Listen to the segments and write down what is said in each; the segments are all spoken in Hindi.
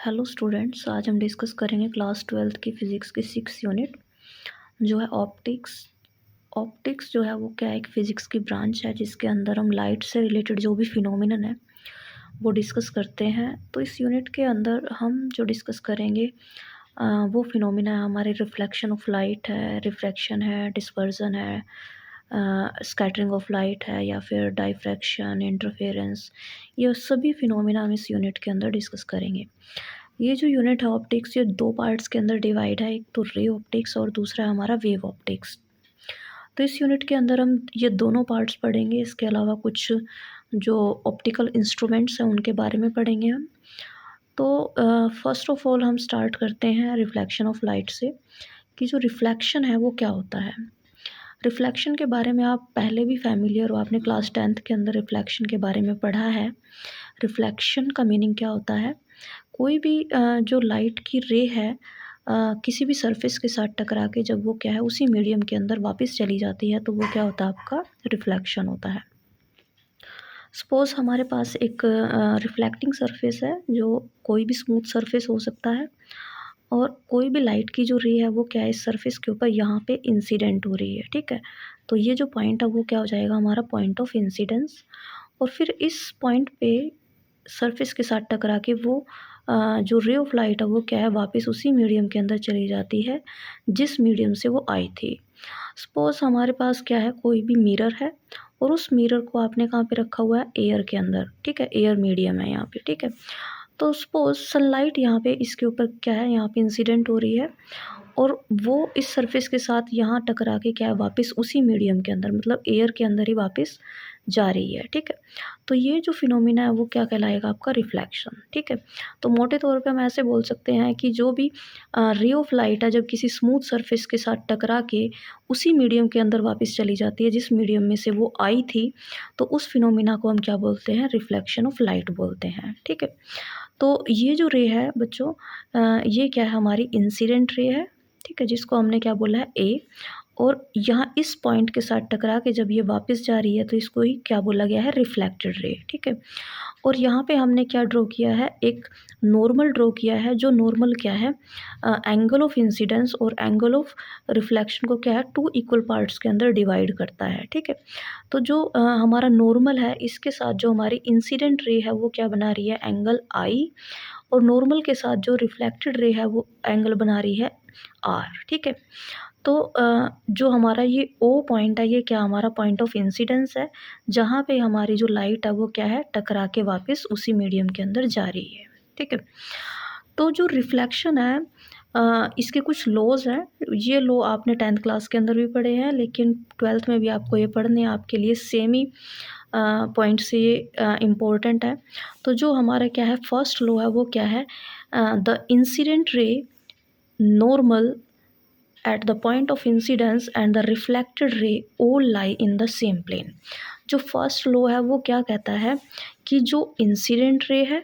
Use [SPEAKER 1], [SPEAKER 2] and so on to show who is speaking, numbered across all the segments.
[SPEAKER 1] हेलो स्टूडेंट्स, आज हम डिस्कस करेंगे क्लास 12th की फ़िज़िक्स की 6 यूनिट जो है ऑप्टिक्स। ऑप्टिक्स जो है वो क्या है, एक फ़िज़िक्स की ब्रांच है जिसके अंदर हम लाइट से रिलेटेड जो भी फिनोमिनन है वो डिस्कस करते हैं। तो इस यूनिट के अंदर हम जो डिस्कस करेंगे वो फिनोमिना है हमारे रिफ्लेक्शन ऑफ लाइट है, रिफ्रैक्शन है, डिस्पर्जन है, स्कैटरिंग ऑफ लाइट है या फिर डाइफ्रैक्शन, इंटरफेरेंस। ये सभी फिनोमिना हम इस यूनिट के अंदर डिस्कस करेंगे। ये जो यूनिट है ऑप्टिक्स, ये 2 पार्ट्स के अंदर डिवाइड है, एक तो रे ऑप्टिक्स और दूसरा है हमारा वेव ऑप्टिक्स। तो इस यूनिट के अंदर हम ये दोनों पार्ट्स पढ़ेंगे, इसके अलावा कुछ जो ऑप्टिकल इंस्ट्रूमेंट्स हैं उनके बारे में पढ़ेंगे हम। तो फ़र्स्ट ऑफ़ ऑल हम स्टार्ट करते हैं रिफ्लेक्शन ऑफ लाइट से, कि जो रिफ्लेक्शन है वो क्या होता है। रिफ्लेक्शन के बारे में आप पहले भी फ़ैमिलियर हो, आपने क्लास 10th के अंदर रिफ्लेक्शन के बारे में पढ़ा है। रिफ्लेक्शन का मीनिंग क्या होता है, कोई भी जो लाइट की रे है किसी भी सरफेस के साथ टकरा के जब वो क्या है उसी मीडियम के अंदर वापस चली जाती है तो वो क्या होता है, आपका रिफ्लेक्शन होता है। सपोज़ हमारे पास एक रिफ्लेक्टिंग सरफेस है, जो कोई भी स्मूथ सरफेस हो सकता है, और कोई भी लाइट की जो रे है वो क्या है इस सरफेस के ऊपर यहाँ पे इंसिडेंट हो रही है, ठीक है। तो ये जो पॉइंट है वो क्या हो जाएगा, हमारा पॉइंट ऑफ इंसिडेंस। और फिर इस पॉइंट पे सरफेस के साथ टकरा के वो जो रे ऑफ लाइट है वो क्या है वापस उसी मीडियम के अंदर चली जाती है जिस मीडियम से वो आई थी। सपोज़ हमारे पास क्या है, कोई भी मिरर है और उस मिरर को आपने कहाँ पे रखा हुआ है, एयर के अंदर, ठीक है, एयर मीडियम है यहाँ पे, ठीक है। तो सपोज़ सनलाइट यहाँ पे इसके ऊपर क्या है, यहाँ पे इंसिडेंट हो रही है और वो इस सरफेस के साथ यहाँ टकरा के क्या है वापस उसी मीडियम के अंदर, मतलब एयर के अंदर ही वापस जा रही है, ठीक है। तो ये जो फिनोमिना है वो क्या कहलाएगा, आपका रिफ्लेक्शन, ठीक है। तो मोटे तौर पे हम ऐसे बोल सकते हैं कि जो भी रे ऑफ लाइट है जब किसी स्मूथ सरफेस के साथ टकरा के उसी मीडियम के अंदर वापस चली जाती है जिस मीडियम में से वो आई थी, तो उस फिनोमिना को हम क्या बोलते हैं, रिफ्लेक्शन ऑफ लाइट बोलते हैं, ठीक है। तो ये जो रे है बच्चों, ये क्या है, हमारी इंसिडेंट रे है, ठीक है, जिसको हमने क्या बोला है, ए। और यहाँ इस पॉइंट के साथ टकरा के जब ये वापस जा रही है तो इसको ही क्या बोला गया है, रिफ्लेक्टेड रे, ठीक है। और यहाँ पे हमने क्या ड्रॉ किया है, एक नॉर्मल ड्रॉ किया है, जो नॉर्मल क्या है, एंगल ऑफ इंसिडेंस और एंगल ऑफ रिफ्लेक्शन को क्या है 2 इक्वल पार्ट्स के अंदर डिवाइड करता है, ठीक है। तो जो हमारा नॉर्मल है इसके साथ जो हमारी इंसिडेंट रे है वो क्या बना रही है, एंगल आई, और नॉर्मल के साथ जो रिफ्लेक्टेड रे है वो एंगल बना रही है आर, ठीक है। तो जो हमारा ये ओ पॉइंट है ये क्या हमारा पॉइंट ऑफ इंसिडेंस है, जहाँ पे हमारी जो लाइट है वो क्या है टकरा के वापस उसी मीडियम के अंदर जा रही है, ठीक है। तो जो रिफ्लेक्शन है इसके कुछ लॉज हैं। ये लॉ आपने 10th क्लास के अंदर भी पढ़े हैं, लेकिन 12th में भी आपको ये पढ़ने हैं, आपके लिए सेम ही पॉइंट से ये इम्पोर्टेंट है। तो जो हमारा क्या है फर्स्ट लॉ है वो क्या है, the incident ray normal at the point of incidence and the reflected ray all lie in the same plane। जो फर्स्ट लॉ है वो क्या कहता है कि जो इंसिडेंट रे है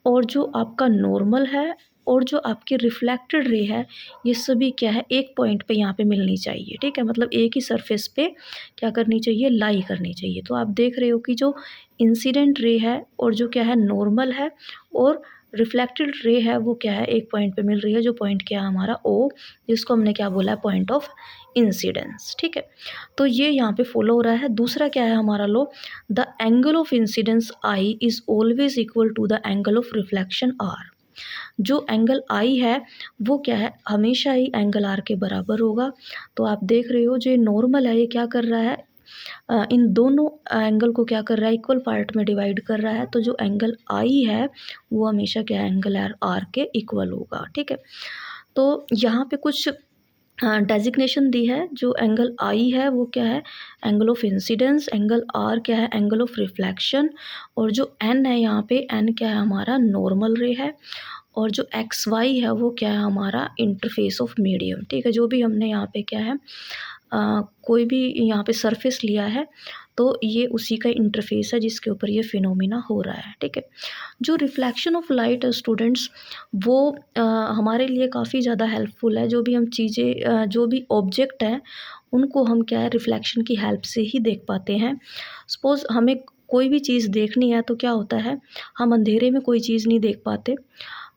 [SPEAKER 1] और जो आपका नॉर्मल है और जो आपकी रिफ्लेक्टेड रे है, ये सभी क्या है एक पॉइंट पे यहाँ पे मिलनी चाहिए, ठीक है। मतलब एक ही सरफेस पे क्या करनी चाहिए, लाई करनी चाहिए। तो आप देख रहे हो कि जो इंसिडेंट रे है और जो क्या है नॉर्मल है और रिफ्लेक्टेड रे है वो क्या है एक पॉइंट पे मिल रही है, जो पॉइंट क्या है हमारा ओ, जिसको हमने क्या बोला है, पॉइंट ऑफ इंसिडेंस, ठीक है। तो ये यहाँ पे फॉलो हो रहा है। दूसरा क्या है हमारा law, the angle of incidence I is always equal to the angle of reflection R. जो एंगल आई है वो क्या है, हमेशा ही एंगल आर के बराबर होगा। तो आप देख रहे हो जो ये नॉर्मल है ये क्या कर रहा है, इन दोनों एंगल को क्या कर रहा है, इक्वल पार्ट में डिवाइड कर रहा है। तो जो एंगल आई है वो हमेशा क्या है, एंगल आर के इक्वल होगा, ठीक है। तो यहाँ पे कुछ डेजिग्नेशन दी है। जो एंगल आई है वो क्या है, angle of incidence, angle R क्या है, एंगल ऑफ रिफ्लेक्शन, और जो एन है यहाँ पे, एन क्या है हमारा नॉर्मल रे है, और जो एक्स वाई है वो क्या है हमारा इंटरफेस ऑफ मीडियम, ठीक है। जो भी हमने यहाँ पे क्या है कोई भी यहाँ पे सरफेस लिया है तो ये उसी का इंटरफेस है जिसके ऊपर ये फिनोमिना हो रहा है, ठीक है। जो रिफ्लेक्शन ऑफ लाइट है स्टूडेंट्स, वो हमारे लिए काफ़ी ज़्यादा हेल्पफुल है। जो भी हम चीज़ें जो भी ऑब्जेक्ट हैं उनको हम क्या है रिफ्लेक्शन की हेल्प से ही देख पाते हैं। सपोज़ हम एक कोई भी चीज़ देखनी है तो क्या होता है, हम अंधेरे में कोई चीज़ नहीं देख पाते।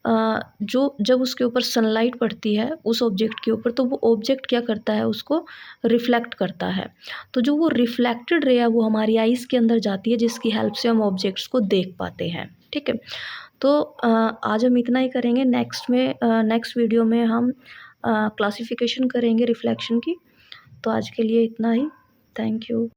[SPEAKER 1] जो जब उसके ऊपर सनलाइट पड़ती है उस ऑब्जेक्ट के ऊपर, तो वो ऑब्जेक्ट क्या करता है, उसको रिफ्लेक्ट करता है। तो जो वो रिफ्लेक्टेड रे है वो हमारी आइज़ के अंदर जाती है, जिसकी हेल्प से हम ऑब्जेक्ट्स को देख पाते हैं। ठीक है? तो आज हम इतना ही करेंगे। नेक्स्ट वीडियो में हम क्लासिफिकेशन करेंगे रिफ्लेक्शन की। तो आज के लिए इतना ही। Thank you.